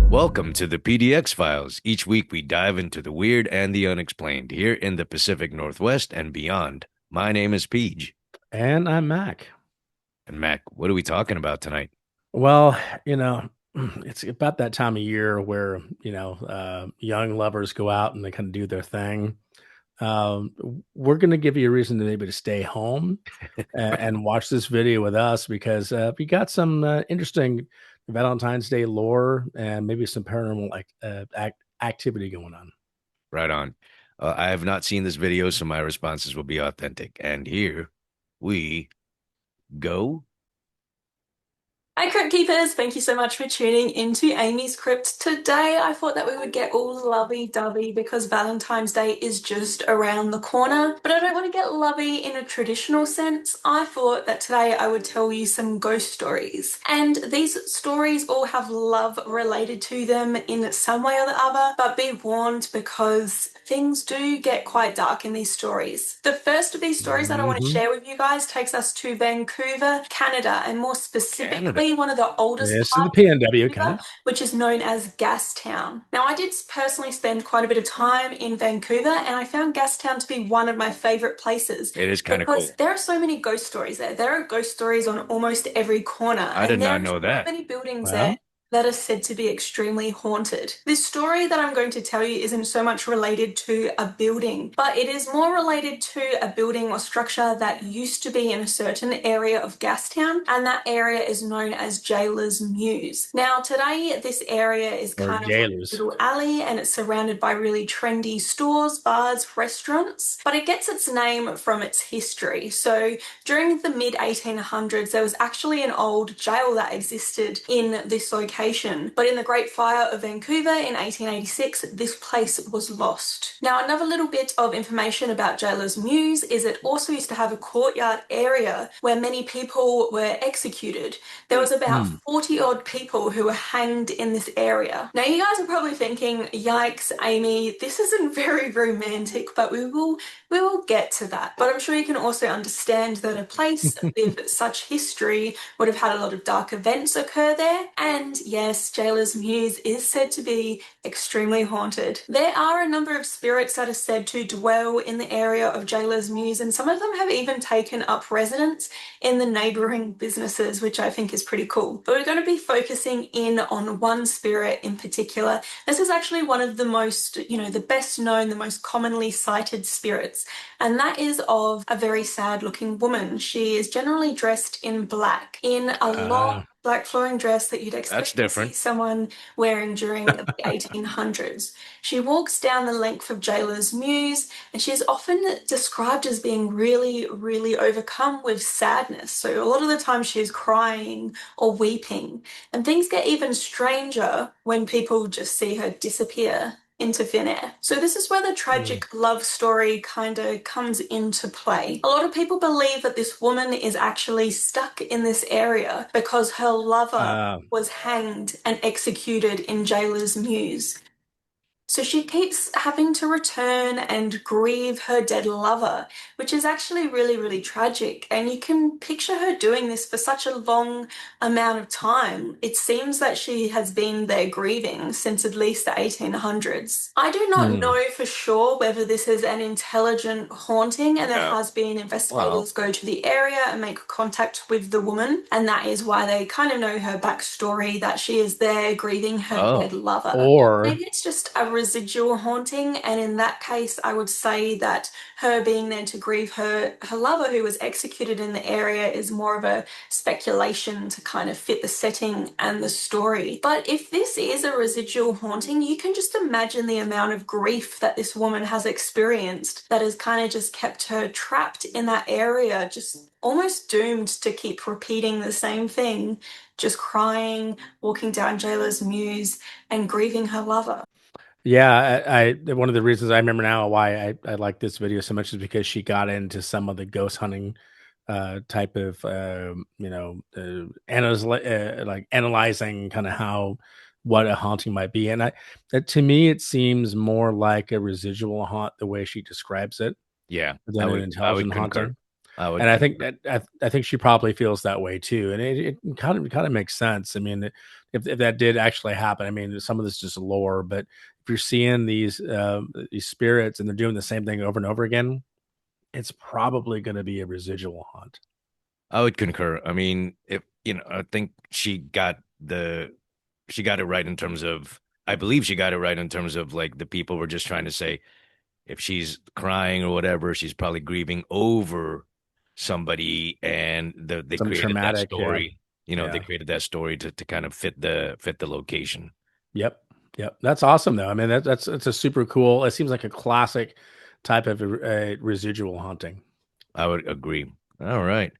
Welcome to the PDX files. Each week we dive into the weird and the unexplained here in the Pacific Northwest and beyond. My name is Peej. And I'm Mac. And Mac, what are we talking about tonight? Well, it's about that time of year where, young lovers go out and they kind of do their thing. We're going to give you a reason to maybe to stay home and watch this video with us because we got some interesting Valentine's Day lore and maybe some paranormal activity going on. Right on. I have not seen this video, so my responses will be authentic. And here we go. Hi, Crypt Keepers! Thank you so much for tuning into Amy's Crypt. Today, I thought that we would get all lovey-dovey because Valentine's Day is just around the corner. But I don't want to get lovey in a traditional sense. I thought that today I would tell you some ghost stories. And these stories all have love related to them in some way or the other, but be warned because things do get quite dark in these stories. The first of these stories that I want to Hmm. share with you guys takes us to Vancouver, Canada, and more Canada. specifically one of the oldest This is the parts of PNW kind Vancouver, of. which is known as Gastown. Now, I did personally spend quite a bit of time in Vancouver, and I found Gastown to be one of my favorite places It is kind of because cool. there are so many ghost stories there. There are ghost stories on almost every corner, I did and there not are know so that. many buildings there Well, that are said to be extremely haunted. This story that I'm going to tell you isn't so much related to a building, but it is more related to a building or structure that used to be in a certain area of Gastown, and that area is known as Jailer's Mews. Now, today, this area is or kind of like a jailers. little alley and it's surrounded by really trendy stores, bars, restaurants, but it gets its name from its history. So, during the mid 1800s, there was actually an old jail that existed in this location, but in the Great Fire of Vancouver in 1886, this place was lost. Now, another little bit of information about Jailer's Mews is it also used to have a courtyard area where many people were executed. There was about Hmm. 40 odd people who were hanged in this area. Now, you guys are probably thinking, yikes, Amy, this isn't very romantic, but we will get to that. But I'm sure you can also understand that a place with such history would have had a lot of dark events occur there. And yes, Jailer's Mews is said to be extremely haunted. There are a number of spirits that are said to dwell in the area of Jailer's Mews, and some of them have even taken up residence in the neighboring businesses, which I think is pretty cool. But we're going to be focusing in on one spirit in particular. This is actually one of the most, the best known, the most commonly cited spirits, and that is of a very sad looking woman. She is generally dressed in black, in a long Uh, black flowing dress that you'd That's expect to see different. someone wearing during the 1800s. She walks down the length of Jailer's Mews, and she is often described as being really, really overcome with sadness. So a lot of the time she's crying or weeping, and things get even stranger when people just see her disappear into thin air. So this is where the hmm. tragic love story kind of comes into play. A lot of people believe that this woman is actually stuck in this area because her lover uh, was hanged and executed in Jailer's Mews. So she keeps having to return and grieve her dead lover, which is actually really, really tragic. And you can picture her doing this for such a long amount of time. It seems that she has been there grieving since at least the 1800s. I do not hmm. know for sure whether this is an intelligent haunting, and there No. has been Well, investigators go to the area and make contact with the woman, and that is why they kind of know her backstory that she is there grieving her dead oh, lover. Or Maybe it's just a residual haunting, and in that case, I would say that her being there to grieve her lover who was executed in the area is more of a speculation to kind of fit the setting and the story. But if this is a residual haunting, you can just imagine the amount of grief that this woman has experienced that has kind of just kept her trapped in that area, just almost doomed to keep repeating the same thing, just crying, walking down Jailer's Mews and grieving her lover. yeah, I one of the reasons I remember now why I like this video so much is because she got into some of the ghost hunting type of like analyzing kind of how what a haunting might be, and to me it seems more like a residual haunt the way she describes it yeah, than an I would intelligent concur. haunting. I would And I think concur. that I think she probably feels that way too, and it kind of makes sense. I mean, if that did actually happen, I mean, some of this is just lore, but if you're seeing these spirits and they're doing the same thing over and over again, it's probably going to be a residual haunt. I would concur. I mean, if you know, I think she got it right in terms of. I believe she got it right in terms of like the people were just trying to say if she's crying or whatever, she's probably grieving over somebody, and they Some created that traumatic, yeah, story. You know, they yeah, created that story to kind of fit the location. yep, yep. That's awesome though. I mean, that's a super cool. It seems like a classic type of residual haunting. I would agree. All right.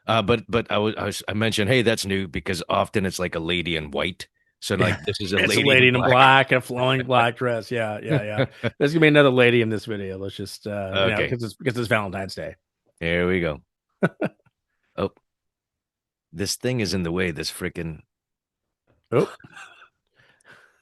But I mentioned, hey, that's new because often it's like a lady in white. So Yeah, like this is a it's a lady in lady in black. black, a flowing black dress. Yeah, yeah, yeah. There's gonna be another lady in this video. Let's just Okay, because it's Valentine's Day. here we go. Oh, this thing is in the way. This freaking. Oh,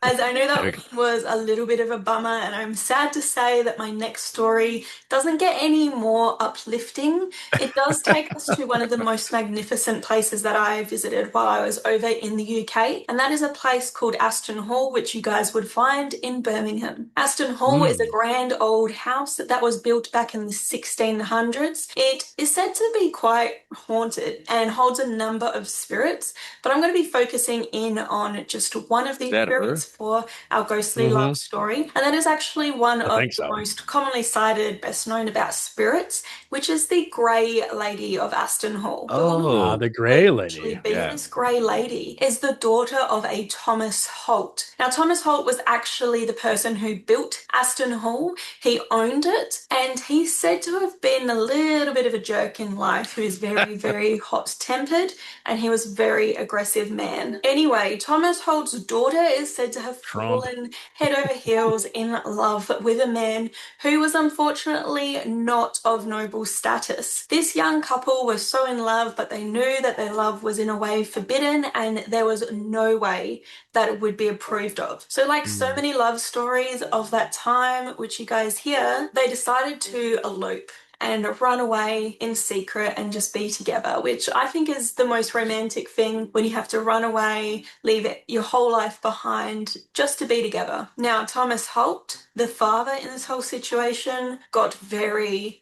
As I know There we that go. was a little bit of a bummer, and I'm sad to say that my next story doesn't get any more uplifting. It does take us to one of the most magnificent places that I visited while I was over in the UK, and that is a place called Aston Hall, which you guys would find in Birmingham. Aston Hall is a hmm. grand old house that was built back in the 1600s. It is said to be quite haunted and holds a number of spirits, but I'm going to be focusing in on just one of Is these that spirits her? for our ghostly love Hmm. story. And that is actually one I of think the so. most commonly cited, best known about spirits, which is the Grey Lady of Aston Hall. The woman Oh, The to Gray actually Lady. be yeah. this Grey Lady is the daughter of a Thomas Holt. Now, Thomas Holt was actually the person who built Aston Hall. He owned it, and he's said to have been a little bit of a jerk in life who is very, very hot tempered, and he was a very aggressive man. Anyway, Thomas Holt's daughter is said to have Trump. fallen head over heels in love with a man who was unfortunately not of noble status. This young couple was so in love, but they knew that their love was in a way forbidden and there was no way that it would be approved of. So, like so Hmm. many love stories of that time, which you guys hear, they decided to elope and run away in secret and just be together, which I think is the most romantic thing when you have to run away, leave your whole life behind just to be together. Now, Thomas Holt, the father in this whole situation, got very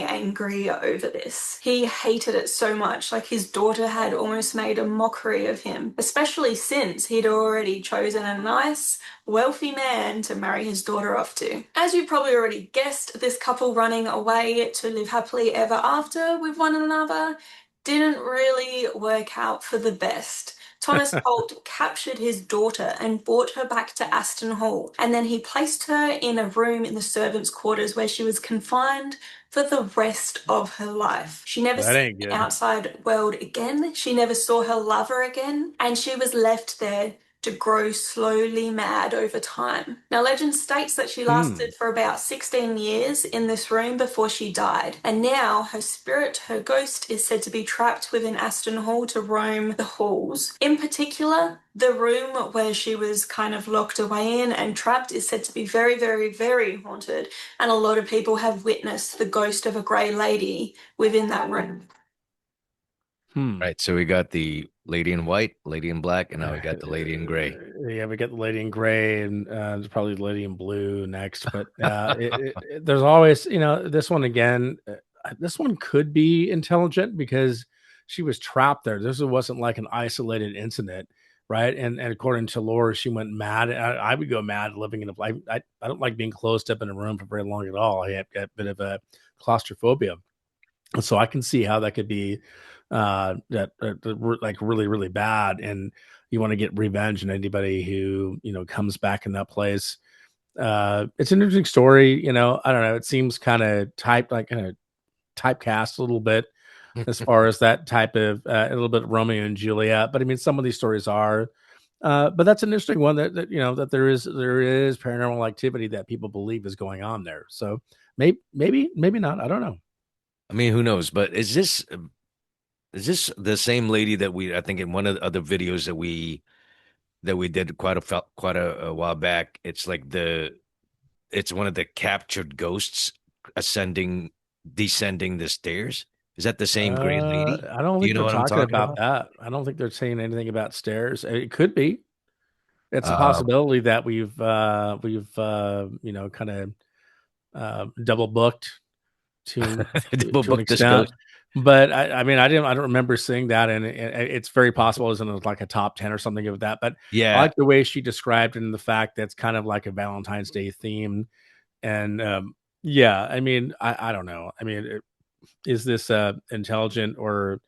angry over this. He hated it so much, like his daughter had almost made a mockery of him, especially since he'd already chosen a nice, wealthy man to marry his daughter off to. As you probably already guessed, this couple running away to live happily ever after with one another didn't really work out for the best. Thomas Holt captured his daughter and brought her back to Aston Hall, and then he placed her in a room in the servants' quarters where she was confined for the rest of her life. She never That saw ain't the good. outside world again. She never saw her lover again, and she was left there to grow slowly mad over time. Now, legend states that she Hmm. lasted for about 16 years in this room before she died, and now her spirit, her ghost, is said to be trapped within Aston Hall to roam the halls. In particular, the room where she was kind of locked away in and trapped is said to be very haunted, and a lot of people have witnessed the ghost of a grey lady within that room. Hmm. Right. So we got the lady in white, lady in black, and now we got the lady in gray. Yeah, we got the lady in gray, and there's probably the lady in blue next. But there's always, this one again. This one could be intelligent because she was trapped there. This wasn't like an isolated incident, right? And according to Laura, she went mad. I would go mad living in a. I don't like being closed up in a room for very long at all. I have got a bit of a claustrophobia, so I can see how that could be like really bad, and you want to get revenge on anybody who comes back in that place. It's an interesting story. I don't know. It seems kind of typecast a little bit as far as that type of a little bit Romeo and Juliet. But I mean, some of these stories are. But that's an interesting one that there is paranormal activity that people believe is going on there. So maybe not. I don't know. I mean, who knows? But is this the same lady that I think in one of the other videos that we did quite a while back? It's one of the captured ghosts ascending descending the stairs. Is that the same gray lady? I don't Do you think know they're what I'm talking talking about about? that. I don't think they're saying anything about stairs. It could be. It's a Um, possibility that kind of double booked to double to an book this extent. ghost. But I don't remember seeing that, and it's very possible isn't like a top 10 or something of that. But I Yeah, like the way she described it and the fact that it's kind of like a Valentine's Day theme. And yeah, I mean, I don't know. I mean, is this intelligent or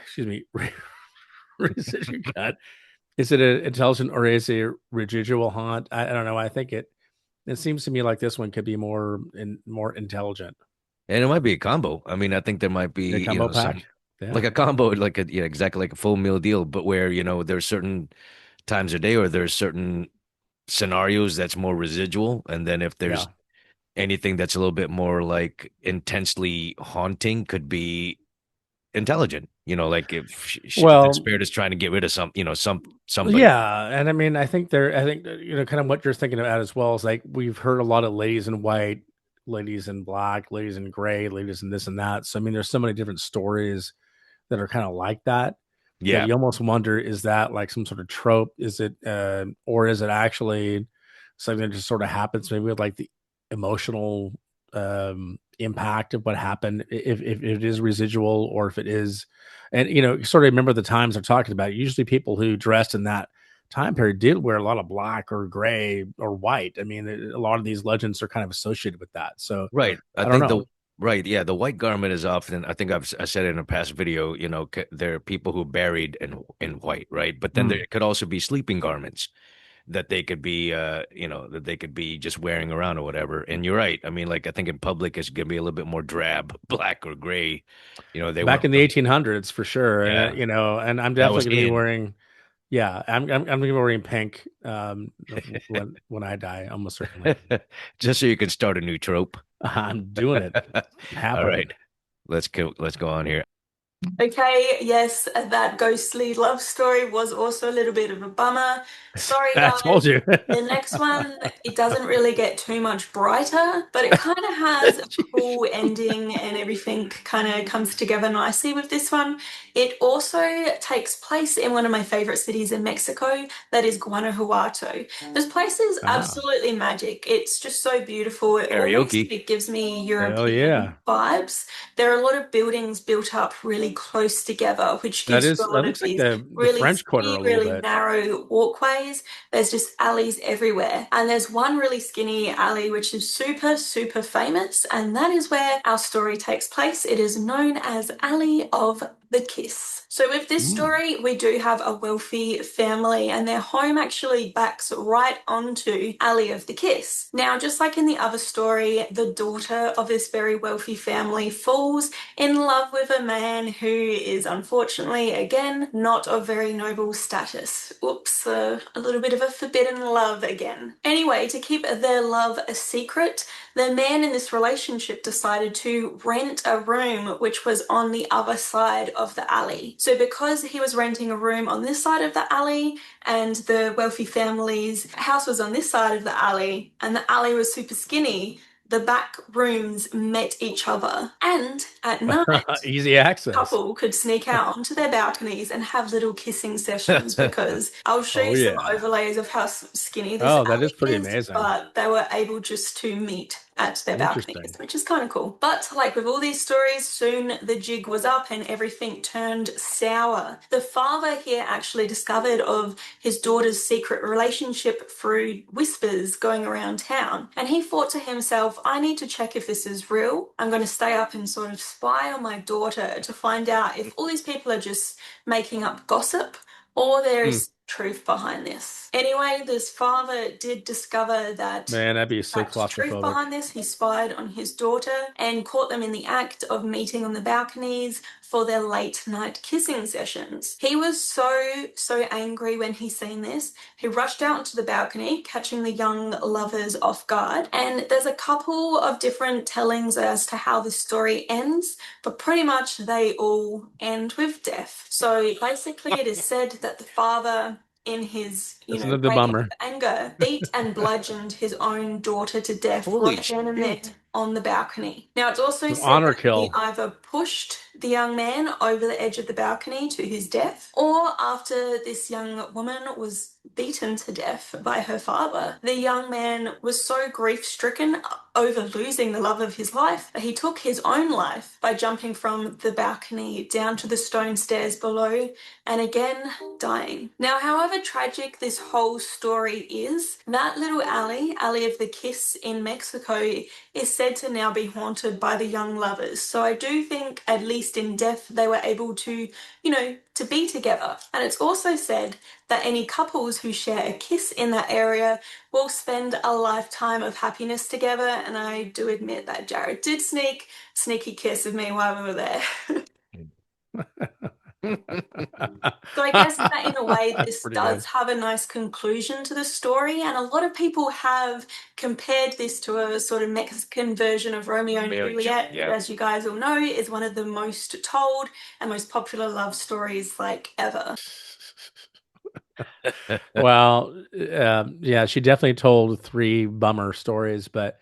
excuse me, residual cut? Is it an intelligent or is it a residual haunt? I don't know. I think it seems to me like this one could be more intelligent. and it might be a combo. I mean, I think there might A be, combo some pack. like Yeah. a combo, like a yeah, exactly like a full meal deal, but where, there's certain times a day or there's certain scenarios that's more residual, and then if Yeah. there's anything that's a little bit more like intensely haunting, could be intelligent. Like if the Well, spirit is trying to get rid of somebody. yeah, and I mean, I think kind of what you're thinking about as well is like we've heard a lot of ladies in white, ladies in black, ladies in gray, ladies in this and that. So I mean, there's so many different stories that are kind of like that Yeah, you almost wonder, is that like some sort of trope? Is it or is it actually something that just sort of happens maybe with like the emotional impact of what happened, if it is residual or if it is. And you sort of remember the times they're talking about. Usually people who dressed in that time period did wear a lot of black or gray or white. I mean, a lot of these legends are kind of associated with that. So right. I I don't think know. the right, yeah, the white garment is often. I think I said it in a past video. There are people who are buried in white, right? But then Mm. there could also be sleeping garments that they could be, that they could be just wearing around or whatever. And you're right. I mean, like I think in public it's gonna be a little bit more drab, black or gray. They Back weren't in the really. 1800s for sure. And Yeah, and I'm that definitely was going to be in. wearing. Yeah, I'm gonna be wearing pink when I die, almost certainly. Just so you can start a new trope. I'm doing it. All right, Happening. let's go on here. Okay, yes, that ghostly love story was also a little bit of a bummer. Sorry, I told guys. you. The next one, it doesn't really get too much brighter, but it kind of has a cool ending and everything kind of comes together nicely with this one. It also takes place in one of my favorite cities in Mexico, that is Guanajuato. This place is Ah, absolutely magic. It's just so beautiful. Karaoke. It gives me hell European yeah. vibes. There are a lot of buildings built up really close together, which gives you a That lot of looks like these the really French Quarter skinny, a little really bit. narrow walkways. There's just alleys everywhere. And there's one really skinny alley which is super, super famous, and that is where our story takes place. It is known as Alley of the Kiss. So, with this Mm. story, we do have a wealthy family, and their home actually backs right onto Alley of the Kiss. Now, just like in the other story, the daughter of this very wealthy family falls in love with a man who is unfortunately, again, not of very noble status. Oops, a little bit of a forbidden love again. Anyway, to keep their love a secret, the man in this relationship decided to rent a room which was on the other side of the alley. So, because he was renting a room on this side of the alley, and the wealthy family's house was on this side of the alley, and the alley was super skinny, the back rooms met each other. And at night, Easy access. couple could sneak out onto their balconies and have little kissing sessions, because I'll show Oh you some yeah. overlays of how skinny this Oh, that is alley pretty is, amazing. but they were able just to meet at their balconies, Interesting. which is kind of cool. But like with all these stories, soon the jig was up and everything turned sour. The father here actually discovered of his daughter's secret relationship through whispers going around town, and he thought to himself, I need to check if this is real. I'm going to stay up and sort of spy on my daughter to find out if all these people are just making up gossip or there Mm. is truth behind this. Anyway, this father did discover that Man, that'd be so fact truth claustrophobic. behind this. He spied on his daughter and caught them in the act of meeting on the balconies for their late night kissing sessions. He was so angry when he seen this. He rushed out onto the balcony, catching the young lovers off guard. And there's a couple of different tellings as to how the story ends, but pretty much they all end with death. So basically, it is said that the father, in his, Isn't it the rage bummer? and anger, beat and bludgeoned his own daughter to death Holy right then and there. shit! on the balcony. Now, it's also said Honor that he kill. either pushed the young man over the edge of the balcony to his death, or after this young woman was beaten to death by her father, the young man was so grief stricken over losing the love of his life that he took his own life by jumping from the balcony down to the stone stairs below and again dying. Now, however tragic this whole story is, that little alley of the Kiss in Mexico, is said to now be haunted by the young lovers. So I do think, at least in death, they were able to, to be together. And it's also said that any couples who share a kiss in that area will spend a lifetime of happiness together. And I do admit that Jared did sneaky kiss of me while we were there. So I guess that in a way, That's this pretty good. does have a nice conclusion to the story, and a lot of people have compared this to a sort of Mexican version of Romeo and Juliet, Yeah. as you guys all know, is one of the most told and most popular love stories like ever. Well, yeah, she definitely told three bummer stories, but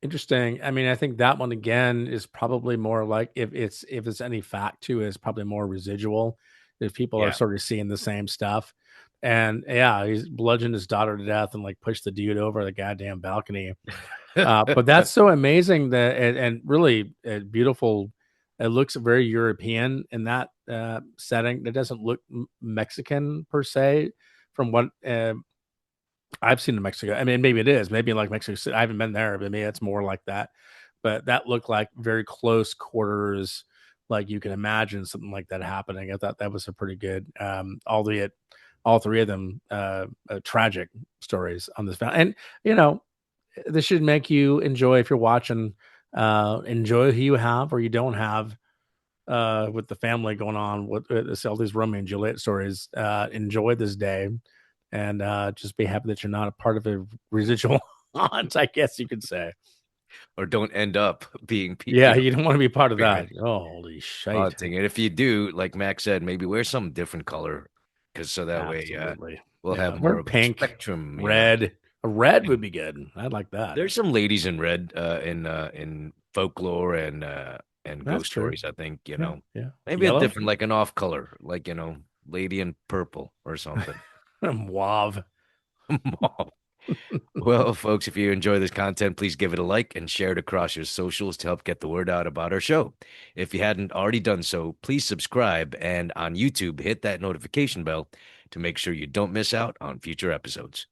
interesting. I mean, I think that one again is probably more like if it's any fact to it, it's probably more residual. If people are Yeah. sort of seeing the same stuff, and yeah, he's bludgeoned his daughter to death and like pushed the dude over the goddamn balcony. But that's so amazing that and really beautiful. It looks very European in that setting. It doesn't look Mexican per se, from what I've seen in Mexico. I mean, maybe it is. Maybe like Mexico City. I haven't been there, but maybe it's more like that. But that looked like very close quarters, like you can imagine something like that happening. I thought that was a pretty good, albeit all three of them tragic stories on this. And you know, this should make you enjoy if you're watching. Enjoy who you have or you don't have with the family going on with all these Romeo and Juliet stories. Enjoy this day and just be happy that you're not a part of a residual haunt, I guess you could say. Or don't end up being, Yeah, you don't want to be part of that. experiencing Oh, holy shite. haunting. And if you do, like Max said, maybe wear some different color, because so that way Absolutely. we'll Yeah. have Wear more of a pink, spectrum. red. A red would be good. I'd like that. There's some ladies in red in folklore and That's ghost true. stories. I think Yeah. Yeah. maybe a Yellow? different, like an off color, like lady in purple or something. Mauve. Well, folks, if you enjoy this content, please give it a like and share it across your socials to help get the word out about our show. If you hadn't already done so, please subscribe and on YouTube, hit that notification bell to make sure you don't miss out on future episodes.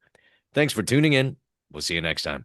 Thanks for tuning in. We'll see you next time.